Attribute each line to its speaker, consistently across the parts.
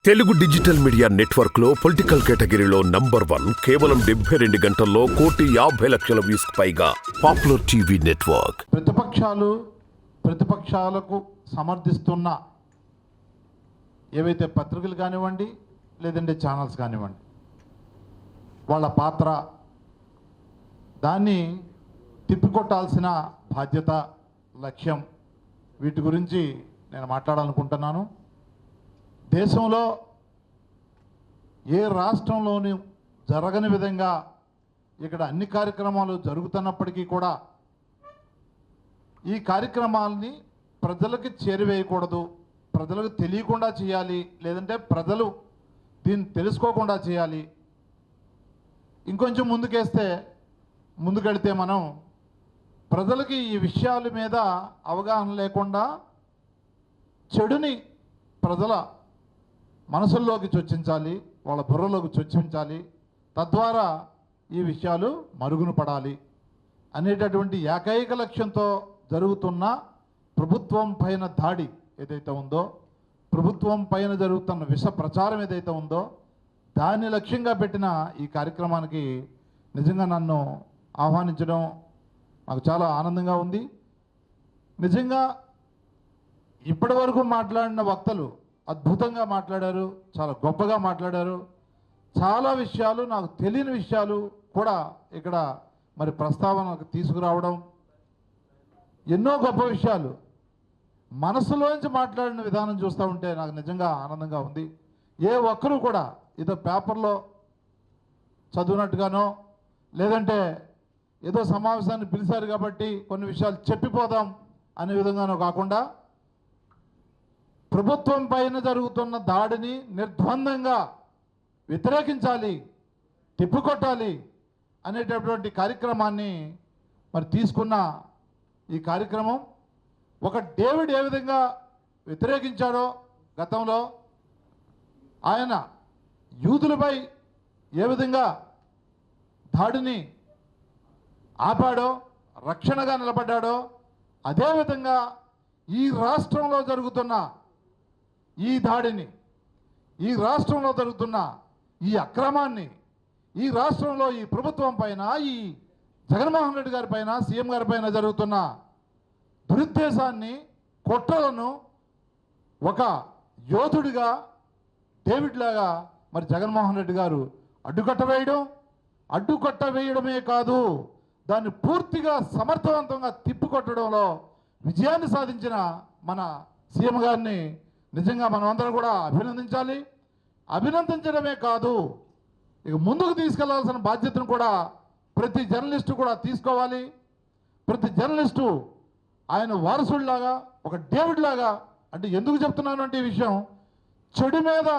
Speaker 1: Telugu digital media network లో political కేటగిరీలో number 1 కేవలం 72 గంటల్లో 1,50,00,000 వ్యూస్ పైగా పాపులర్ టీవీ నెట్వర్క్.
Speaker 2: ప్రతిపక్షాలకు సమర్థిస్తున్న ఏవైతే పత్రికలు కానివ్వండి లేదంటే ఛానల్స్ కానివ్వండి వాళ్ళ పాత్ర దాన్ని తిప్పికొట్టాల్సిన బాధ్యత లక్ష్యం వీటి గురించి నేను మాట్లాడాలనుకుంటున్నాను. దేశంలో ఏ రాష్ట్రంలోనూ జరగని విధంగా ఇక్కడ అన్ని కార్యక్రమాలు జరుగుతున్నప్పటికీ కూడా ఈ కార్యక్రమాలని ప్రజలకు చేరువేయకూడదు, ప్రజలకు తెలియకుండా చేయాలి, లేదంటే ప్రజలు దీన్ని తెలుసుకోకుండా చేయాలి. ఇంకొంచెం ముందుకెడితే మనం ప్రజలకి ఈ విషయాల మీద అవగాహన లేకుండా చెడుని ప్రజల మనసుల్లోకి చొచ్చించాలి, వాళ్ళ బుర్రలోకి చొచ్చించాలి, తద్వారా ఈ విషయాలు మరుగున పడాలి అనేటటువంటి ఏకైక లక్ష్యంతో జరుగుతున్న ప్రభుత్వం పైన దాడి ఏదైతే ఉందో, ప్రభుత్వం పైన జరుగుతున్న విష ప్రచారం ఏదైతే ఉందో దాన్ని లక్ష్యంగా పెట్టిన ఈ కార్యక్రమానికి నిజంగా నన్ను ఆహ్వానించడం నాకు చాలా ఆనందంగా ఉంది. నిజంగా ఇప్పటి వరకు మాట్లాడిన వక్తలు అద్భుతంగా మాట్లాడారు, చాలా గొప్పగా మాట్లాడారు. చాలా విషయాలు నాకు తెలియని విషయాలు కూడా ఇక్కడ మరి ప్రస్తావనకు తీసుకురావడం, ఎన్నో గొప్ప విషయాలు మనసులోంచి మాట్లాడిన విధానం చూస్తూ ఉంటే నాకు నిజంగా ఆనందంగా ఉంది. ఏ ఒక్కరూ కూడా ఏదో పేపర్లో చదివినట్టుగానో లేదంటే ఏదో సమావేశాన్ని పిలిచారు కాబట్టి కొన్ని విషయాలు చెప్పిపోదాం అనే విధంగానో కాకుండా ప్రభుత్వం పైన జరుగుతున్న దాడిని నిర్ద్వందంగా వ్యతిరేకించాలి, తిప్పికొట్టాలి అనేటటువంటి కార్యక్రమాన్ని మరి తీసుకున్న ఈ కార్యక్రమం ఒక డేవిడ్ ఏ విధంగా వ్యతిరేకించాడో గతంలో, ఆయన యూదులపై ఏ విధంగా దాడిని ఆపాడో, రక్షణగా నిలబడ్డాడో, అదేవిధంగా ఈ రాష్ట్రంలో జరుగుతున్న ఈ దాడిని, ఈ రాష్ట్రంలో జరుగుతున్న ఈ అక్రమాన్ని, ఈ రాష్ట్రంలో ఈ ప్రభుత్వం పైన, ఈ జగన్మోహన్ రెడ్డి గారి పైన, సీఎం గారి పైన జరుగుతున్న దురుద్దేశాన్ని, కుట్రలను ఒక యోధుడిగా డేవిడ్ లాగా మరి జగన్మోహన్ రెడ్డి గారు అడ్డుకట్టవేయడమే కాదు, దాన్ని పూర్తిగా సమర్థవంతంగా తిప్పికొట్టడంలో విజయాన్ని సాధించిన మన సీఎం గారిని నిజంగా మనం అందరం కూడా అభినందించాలి. అభినందించడమే కాదు, ఇక ముందుకు తీసుకెళ్లాల్సిన బాధ్యతను కూడా ప్రతి జర్నలిస్టు కూడా తీసుకోవాలి. ప్రతి జర్నలిస్టు ఆయన వారసుడిలాగా, ఒక డేవిడ్ లాగా, అంటే ఎందుకు చెప్తున్నాను అంటే ఈ విషయం, చెడు మీద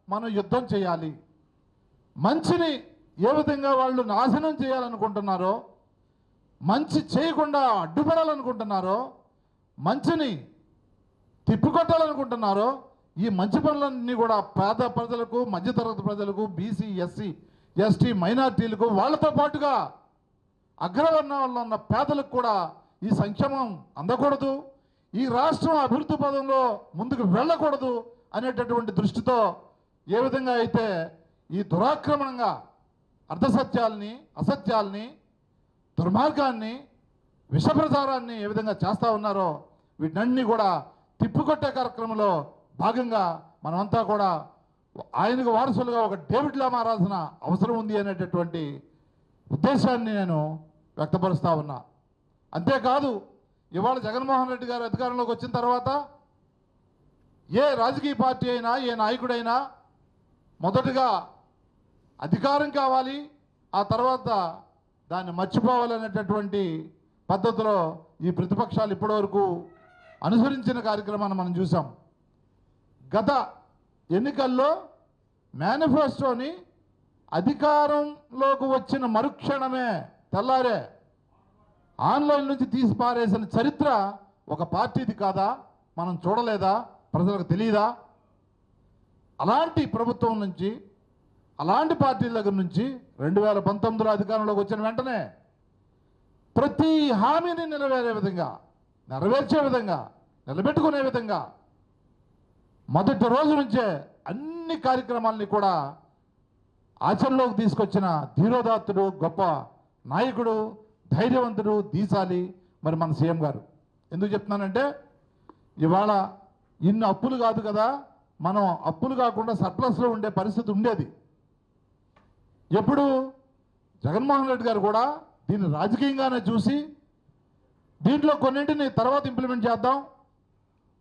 Speaker 2: మనం యుద్ధం చేయాలి. మంచిని ఏ విధంగా వాళ్ళు నాశనం చేయాలనుకుంటున్నారో, మంచి చేయకుండా అడ్డుపడాలనుకుంటున్నారో, మంచిని తిప్పికొట్టాలనుకుంటున్నారో, ఈ మంచి పనులన్నీ కూడా పేద ప్రజలకు, మధ్యతరగతి ప్రజలకు, బీసీ, ఎస్సీ, ఎస్టీ, మైనార్టీలకు, వాళ్ళతో పాటుగా అగ్రవర్ణాల్లో ఉన్న పేదలకు కూడా ఈ సంక్షేమం అందకూడదు, ఈ రాష్ట్రం అభివృద్ధి పదంలో ముందుకు వెళ్ళకూడదు అనేటటువంటి దృష్టితో ఏ విధంగా అయితే ఈ దురాక్రమణంగా అర్ధసత్యాల్ని, అసత్యాల్ని, దుర్మార్గాన్ని, విషప్రచారాన్ని ఏ విధంగా చేస్తూ ఉన్నారో వీటన్ని కూడా తిప్పికొట్టే కార్యక్రమంలో భాగంగా మనమంతా కూడా ఆయనకు వారసులుగా ఒక డేవిడ్లా మారాల్సిన అవసరం ఉంది అనేటటువంటి ఉద్దేశాన్ని నేను వ్యక్తపరుస్తూ ఉన్నా. అంతేకాదు, ఇవాళ జగన్మోహన్ రెడ్డి గారు అధికారంలోకి వచ్చిన తర్వాత ఏ రాజకీయ పార్టీ అయినా, ఏ నాయకుడైనా మొదటగా అధికారం కావాలి, ఆ తర్వాత దాన్ని మర్చిపోవాలనేటటువంటి పద్ధతిలో ఈ ప్రతిపక్షాలు ఇప్పటివరకు అనుసరించిన కార్యక్రమాన్ని మనం చూసాం. గత ఎన్నికల్లో మేనిఫెస్టోని అధికారంలోకి వచ్చిన మరుక్షణమే తెల్లారే ఆన్లైన్ నుంచి తీసి పారేసిన చరిత్ర ఒక పార్టీది కాదా? మనం చూడలేదా? ప్రజలకు తెలియదా? అలాంటి ప్రభుత్వం నుంచి, అలాంటి పార్టీల దగ్గర నుంచి 2019లో అధికారంలోకి వచ్చిన వెంటనే ప్రతి హామీని నెరవేర్చే విధంగా, నిలబెట్టుకునే విధంగా మొదటి రోజు నుంచే అన్ని అన్ని కార్యక్రమాలని కూడా ఆచరణలోకి తీసుకొచ్చిన ధీరోదాత్తుడు, గొప్ప నాయకుడు, ధైర్యవంతుడు, దీశాలి మరి మన సీఎం గారు. ఎందుకు చెప్తున్నానంటే ఇవాళ ఇన్ని అప్పులు కాదు కదా, మనం అప్పులు కాకుండా సర్ప్లస్లో ఉండే పరిస్థితి ఉండేది. ఎప్పుడు జగన్మోహన్ రెడ్డి గారు కూడా దీన్ని రాజకీయంగానే చూసి దీంట్లో కొన్నింటిని తర్వాత ఇంప్లిమెంట్ చేద్దాం,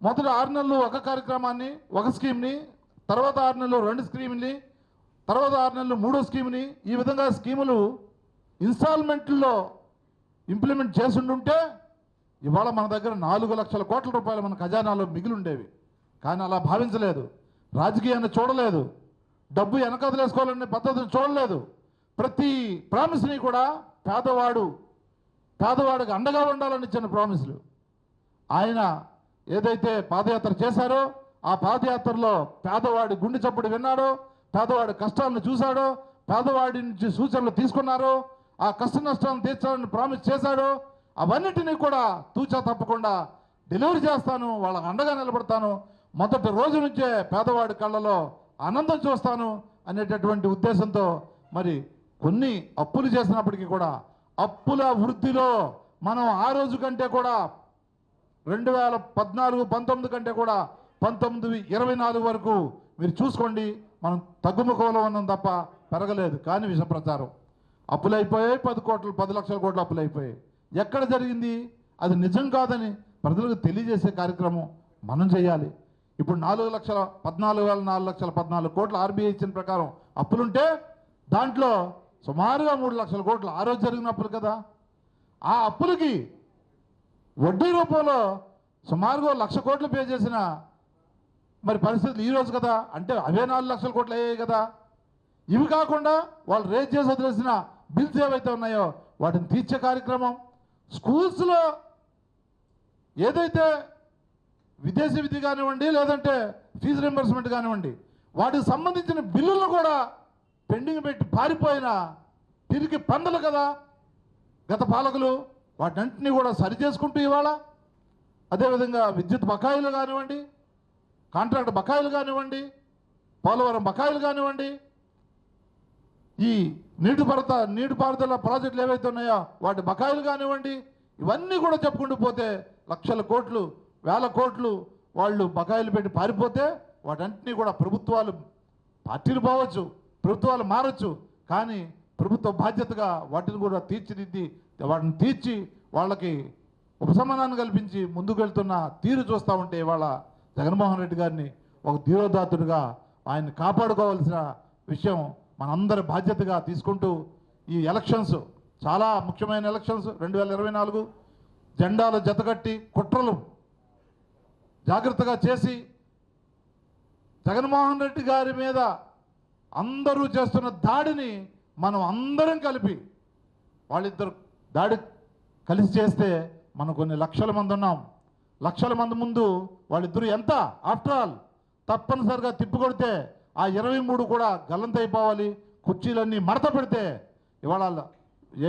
Speaker 2: మొదటి 6 నెలలు ఒక కార్యక్రమాన్ని, ఒక స్కీమ్ని, తర్వాత 6 నెలలు 2 స్కీమ్ని, తర్వాత 6 నెలలు 3వ స్కీమ్ని, ఈ విధంగా స్కీములు ఇన్స్టాల్మెంట్లో ఇంప్లిమెంట్ చేసుంటుంటే ఇవాళ మన దగ్గర 4 లక్షల కోట్ల రూపాయలు మన ఖజానాలో మిగిలి ఉండేవి. కానీ అలా భావించలేదు, రాజకీయాన్ని చూడలేదు, డబ్బు వెనకదిలేసుకోవాలనే పద్ధతిని చూడలేదు. ప్రతి ప్రామిస్ని కూడా పేదవాడికి అండగా ఉండాలని ఇచ్చిన ప్రామిస్లు. ఆయన ఏదైతే పాదయాత్ర చేశారో ఆ పాదయాత్రలో పేదవాడి గుండె చప్పుడు విన్నాడో, పేదవాడి కష్టాలను చూశాడో, పేదవాడి నుంచి సూచనలు తీసుకున్నారో, ఆ కష్ట నష్టాలను తీర్చాలని ప్రామిస్ చేశాడో అవన్నిటినీ కూడా తూచా తప్పకుండా డెలివరీ చేస్తాను, వాళ్ళకి అండగా నిలబడతాను, మొదటి రోజు నుంచే పేదవాడి కళ్ళలో ఆనందం చూస్తాను అనేటటువంటి ఉద్దేశంతో మరి కొన్ని అప్పులు చేసినప్పటికీ కూడా అప్పుల వృద్ధిలో మనం ఆ రోజు కంటే కూడా 2014-19 కంటే కూడా 19-24 వరకు మీరు చూసుకోండి, మనం తగ్గుముఖంలో ఉన్నాం తప్ప పెరగలేదు. కానీ విష ప్రచారం అప్పులైపోయాయి, 10 లక్షల కోట్లు అప్పులైపోయాయి. ఎక్కడ జరిగింది? అది నిజం కాదని ప్రజలకు తెలియజేసే కార్యక్రమం మనం చేయాలి. ఇప్పుడు 14,14 కోట్లు ఆర్బీఐ ఇచ్చిన ప్రకారం అప్పులుంటే దాంట్లో సుమారుగా 3 లక్షల కోట్లు ఆ రోజు జరిగిన అప్పులు కదా. ఆ అప్పులకి వడ్డీ రూపంలో సుమారుగా 1,00,000 కోట్లు పే చేసిన మరి పరిస్థితులు ఈరోజు కదా. అంటే అవే 4 లక్షల కోట్లు అయ్యాయి కదా. ఇవి కాకుండా వాళ్ళు రేజ్ చేసి వదిలేసిన బిల్స్ ఏవైతే ఉన్నాయో వాటిని తీర్చే కార్యక్రమం, స్కూల్స్లో ఏదైతే విదేశీ విద్య కానివ్వండి, లేదంటే ఫీజు రింబర్స్మెంట్ కానివ్వండి, వాటికి సంబంధించిన బిల్లులను కూడా పెండింగ్ పెట్టి పారిపోయిన తిరిగి పందలు కదా గత పాలకులు. వాటన్నింటినీ కూడా సరి చేసుకుంటూ ఇవాళ అదేవిధంగా విద్యుత్ బకాయిలు కానివ్వండి, కాంట్రాక్ట్ బకాయిలు కానివ్వండి, పోలవరం బకాయిలు కానివ్వండి, ఈ నీటిపారుదల ప్రాజెక్టులు ఏవైతే ఉన్నాయో వాటి బకాయిలు కానివ్వండి, ఇవన్నీ కూడా చెప్పుకుంటూ పోతే లక్షల కోట్లు, వేల కోట్లు వాళ్ళు బకాయిలు పెట్టి పారిపోతే వాటన్నింటినీ కూడా ప్రభుత్వాలు, పార్టీలు పోవచ్చు, ప్రభుత్వాలు మారచ్చు, కానీ ప్రభుత్వ బాధ్యతగా వాటిని కూడా తీర్చిదిద్ది వాటిని తీర్చి వాళ్ళకి ఉపశమనాన్ని కల్పించి ముందుకు వెళ్తున్న తీరు చూస్తూ ఉంటే ఇవాళ జగన్మోహన్ రెడ్డి గారిని ఒక ధీరోదాత్తుడిగా ఆయన్ని కాపాడుకోవాల్సిన విషయం మనందరి బాధ్యతగా తీసుకుంటూ ఈ ఎలక్షన్స్ చాలా ముఖ్యమైన ఎలక్షన్స్ 2024 జెండాలు జతకట్టి కుట్రలు జాగ్రత్తగా చేసి జగన్మోహన్ రెడ్డి గారి మీద అందరూ చేస్తున్న దాడిని మనం అందరం కలిపి వాళ్ళిద్దరు దాడి కలిసి చేస్తే మనం కొన్ని లక్షల మంది ఉన్నాం. లక్షల మంది ముందు వాళ్ళిద్దరూ ఎంత ఆఫ్టర్ ఆల్ తప్పనిసరిగా తిప్పికొడితే ఆ 23 కూడా గల్లంతైపోవాలి, కుర్చీలన్నీ మడత పెడితే ఇవాళ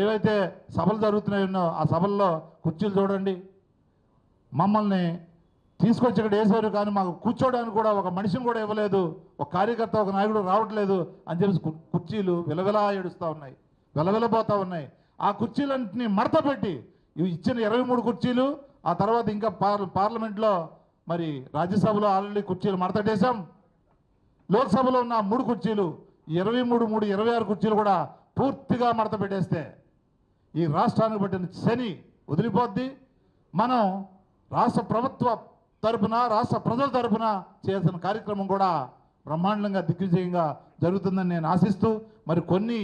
Speaker 2: ఏవైతే సభలు జరుగుతున్నాయో ఆ సభల్లో కుర్చీలు చూడండి, మమ్మల్ని తీసుకొచ్చి ఇక్కడ వేసారు కానీ మాకు కూర్చోడానికి కూడా ఒక మనిషిని కూడా ఇవ్వలేదు, ఒక కార్యకర్త ఒక నాయకుడు రావట్లేదు అని చెప్పి కుర్చీలు విలవిలా ఏడుస్తూ ఉన్నాయి, విలవిలపోతూ ఉన్నాయి. ఆ కుర్చీలన్నింటినీ మడత పెట్టి ఇవి ఇచ్చిన 23 కుర్చీలు, ఆ తర్వాత ఇంకా పార్లమెంట్లో మరి రాజ్యసభలో ఆల్రెడీ కుర్చీలు మడతటేశాం, లోక్సభలో ఉన్న 3 కుర్చీలు 26 కుర్చీలు కూడా పూర్తిగా మడత పెట్టేస్తే ఈ రాష్ట్రానికి పట్టిన శని వదిలిపోద్ది. మనం రాష్ట్ర ప్రభుత్వ తరపున, రాష్ట్ర ప్రజల తరపున చేయాల్సిన కార్యక్రమం కూడా బ్రహ్మాండంగా దిగ్విజయంగా జరుగుతుందని నేను ఆశిస్తూ మరి కొన్ని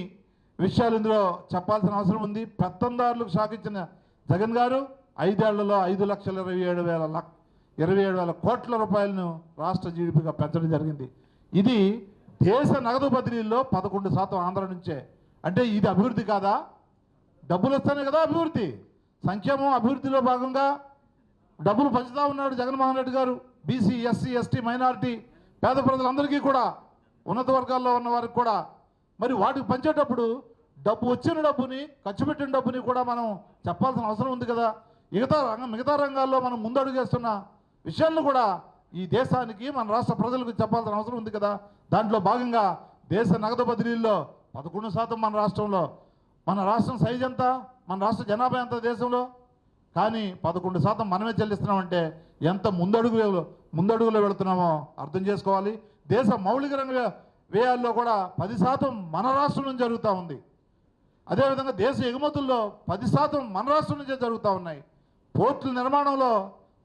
Speaker 2: విషయాలు ఇందులో చెప్పాల్సిన అవసరం ఉంది. పెత్తందారులకు షాక్ ఇచ్చిన జగన్ గారు 5 ఏళ్లలో 5,27,000 కోట్ల రూపాయలను రాష్ట్ర జీడిపిగా పెంచడం జరిగింది. ఇది దేశ నగదు బదిలీల్లో 11% ఆంధ్ర నుంచే. అంటే ఇది అభివృద్ధి కాదా? డబ్బులు వస్తానే కదా అభివృద్ధి. సంక్షేమం అభివృద్ధిలో భాగంగా డబ్బులు పంచుతూ ఉన్నాడు జగన్మోహన్ రెడ్డి గారు. బీసీ, ఎస్సీ, ఎస్టీ, మైనారిటీ, పేద ప్రజలందరికీ కూడా, ఉన్నత వర్గాల్లో ఉన్న వారికి కూడా మరి వాటికి పంచేటప్పుడు డబ్బు వచ్చిన డబ్బుని, ఖర్చు పెట్టిన డబ్బుని కూడా మనం చెప్పాల్సిన అవసరం ఉంది కదా. మిగతా రంగాల్లో మనం ముందడుగేస్తున్న విషయాలను కూడా ఈ దేశానికి మన రాష్ట్ర ప్రజలకు చెప్పాల్సిన అవసరం ఉంది కదా. దాంట్లో భాగంగా దేశ నగదు బదిలీల్లో 11% మన రాష్ట్రంలో. మన రాష్ట్రం సైజ్ ఎంత, మన రాష్ట్ర జనాభా ఎంత దేశంలో, కానీ 11% మనమే చెల్లిస్తున్నామంటే ఎంత ముందడుగులో వెళుతున్నామో అర్థం చేసుకోవాలి. దేశ మౌలిక రంగ వ్యయాల్లో కూడా 10% మన రాష్ట్రం నుంచి జరుగుతూ ఉంది. అదేవిధంగా దేశ ఎగుమతుల్లో 10% మన రాష్ట్రం నుంచే జరుగుతూ ఉన్నాయి. పోర్టుల నిర్మాణంలో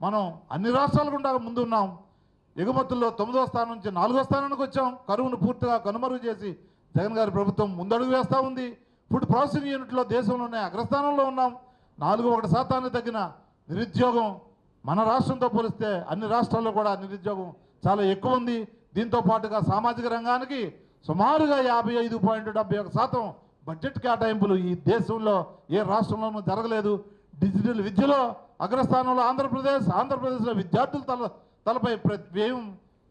Speaker 2: మనం అన్ని రాష్ట్రాల గుండా ముందు ఉన్నాం. ఎగుమతుల్లో 9వ స్థానం నుంచి 4వ స్థానానికి వచ్చాం. కరువును పూర్తిగా కనుమరుగు చేసి జగన్ గారి ప్రభుత్వం ముందడుగు వేస్తూ ఉంది. ఫుడ్ ప్రాసెసింగ్ యూనిట్లో దేశంలోనే అగ్రస్థానంలో ఉన్నాం. 4.1% తగ్గిన నిరుద్యోగం మన రాష్ట్రంతో పోలిస్తే అన్ని రాష్ట్రాల్లో కూడా నిరుద్యోగం చాలా ఎక్కువ ఉంది. దీంతో పాటుగా సామాజిక రంగానికి సుమారుగా 55.71% బడ్జెట్ కేటాయింపులు ఈ దేశంలో ఏ రాష్ట్రంలోనూ జరగలేదు. డిజిటల్ విద్యలో అగ్రస్థానంలో ఆంధ్రప్రదేశ్లో విద్యార్థుల తలపై వ్యయం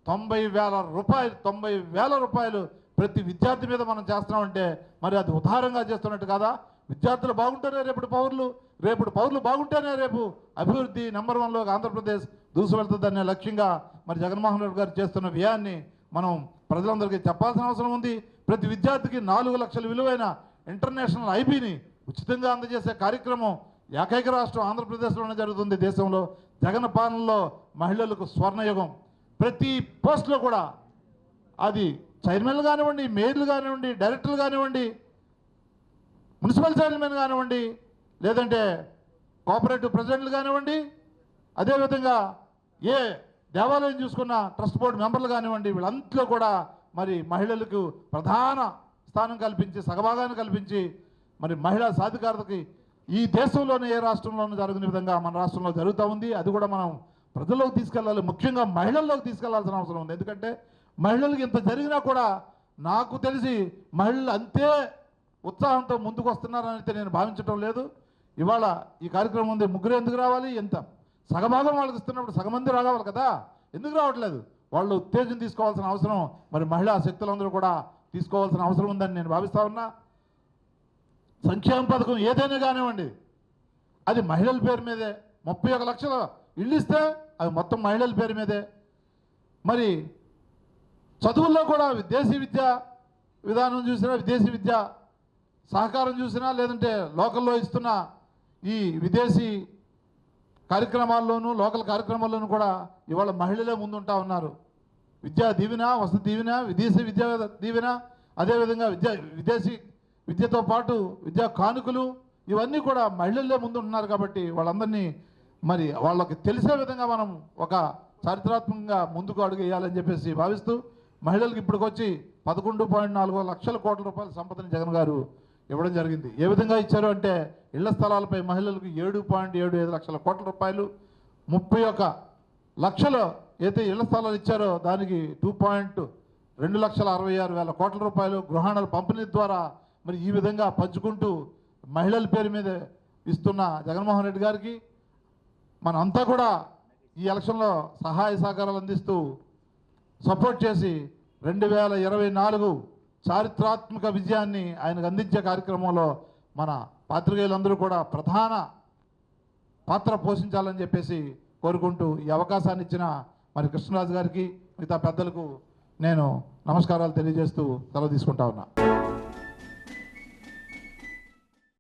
Speaker 2: 90,000 రూపాయలు ప్రతి విద్యార్థి మీద మనం చేస్తున్నామంటే మరి అది ఉదారంగా చేస్తున్నట్టు కాదా? విద్యార్థులు బాగుంటేనే రేపు పౌరులు బాగుంటేనే రేపు అభివృద్ధి నెంబర్ 1లోకి ఆంధ్రప్రదేశ్ దూసుకెళ్తుందనే లక్ష్యంగా మరి జగన్మోహన్ రెడ్డి గారు చేస్తున్న వ్యయాన్ని మనం ప్రజలందరికీ చెప్పాల్సిన అవసరం ఉంది. ప్రతి విద్యార్థికి 4 లక్షల విలువైన ఇంటర్నేషనల్ ఐబీని ఉచితంగా అందజేసే కార్యక్రమం ఏకైక రాష్ట్రం ఆంధ్రప్రదేశ్లోనే జరుగుతుంది దేశంలో. జగన్ పాలనలో మహిళలకు స్వర్ణయుగం. ప్రతి పోస్టులో కూడా అది చైర్మన్లు కానివ్వండి, మేయర్లు కానివ్వండి, డైరెక్టర్లు కానివ్వండి, మున్సిపల్ చైర్మన్ కానివ్వండి, లేదంటే కోఆపరేటివ్ ప్రెసిడెంట్లు కానివ్వండి, అదేవిధంగా ఏ దేవాలయం చూసుకున్న ట్రస్ట్ బోర్డు మెంబర్లు కానివ్వండి, వీళ్ళంతలో కూడా మరి మహిళలకు ప్రధాన స్థానం కల్పించి సగభాగాన్ని కల్పించి మరి మహిళా సాధికారతకి ఈ దేశంలోనే ఏ రాష్ట్రంలోనూ జరగని విధంగా మన రాష్ట్రంలో జరుగుతూ ఉంది. అది కూడా మనం ప్రజల్లోకి తీసుకెళ్ళాలి, ముఖ్యంగా మహిళల్లోకి తీసుకెళ్లాల్సిన అవసరం ఉంది. ఎందుకంటే మహిళలకు ఇంత జరిగినా కూడా నాకు తెలిసి మహిళలు అంతే ఉత్సాహంతో ముందుకు వస్తున్నారని అయితే నేను భావించడం లేదు. ఇవాళ ఈ కార్యక్రమం ఉంది, ముగ్గురు ఎందుకు రావాలి? ఎంత సగభాగం వాళ్ళకి ఇస్తున్నప్పుడు సగమంది రావాలి కదా, ఎందుకు రావట్లేదు? వాళ్ళు ఉత్తేజం తీసుకోవాల్సిన అవసరం మరి మహిళా శక్తులందరూ కూడా తీసుకోవాల్సిన అవసరం ఉందని నేను భావిస్తా ఉన్నా. సంక్షేమ పథకం ఏదైనా కానివ్వండి అది మహిళల పేరు మీదే. 31 లక్షల ఇళ్ళు ఇస్తే అవి మొత్తం మహిళల పేరు మీదే. మరి చదువుల్లో కూడా విదేశీ విద్యా విధానం చూసినా, విదేశీ విద్యా సహకారం చూసినా, లేదంటే లోకల్లో ఇస్తున్న ఈ విదేశీ కార్యక్రమాల్లోనూ లోకల్ కార్యక్రమాల్లోనూ కూడా ఇవాళ మహిళలే ముందుంటా ఉన్నారు. విద్యా దీవెన, వసతి దీవెన, విదేశీ విద్యా దీవెన, అదేవిధంగా విదేశీ విద్యతో పాటు విద్యా కానుకలు ఇవన్నీ కూడా మహిళలే ముందుంటున్నారు. కాబట్టి వాళ్ళందరినీ మరి వాళ్ళకి తెలిసే విధంగా మనం ఒక చారిత్రాత్మకంగా ముందుకు అడుగు వేయాలని చెప్పేసి భావిస్తూ మహిళలకు ఇప్పటికొచ్చి 11.4 లక్షల కోట్ల రూపాయల సంపదని జగన్ గారు ఇవ్వడం జరిగింది. ఏ విధంగా ఇచ్చారు అంటే ఇళ్ల స్థలాలపై మహిళలకు 7.75 లక్షల కోట్ల రూపాయలు, 31 లక్షలు అయితే ఇళ్ల స్థలాలు ఇచ్చారో దానికి 2.266,000 కోట్ల రూపాయలు గృహాణాల పంపిణీ ద్వారా మరి ఈ విధంగా పంచుకుంటూ మహిళల పేరు మీద ఇస్తున్న జగన్మోహన్ రెడ్డి గారికి మనంతా కూడా ఈ ఎలక్షన్లో సహాయ సహకారాలు అందిస్తూ సపోర్ట్ చేసి 2024 చారిత్రాత్మక విజయాన్ని ఆయనకు అందించే కార్యక్రమంలో మన పాత్రికేయులందరూ కూడా ప్రధాన పాత్ర పోషించాలని చెప్పేసి కోరుకుంటూ ఈ అవకాశాన్ని ఇచ్చిన మరి కృష్ణరాజు గారికి మిగతా పెద్దలకు నేను నమస్కారాలు తెలియజేస్తూ సెలవు తీసుకుంటా ఉన్నా.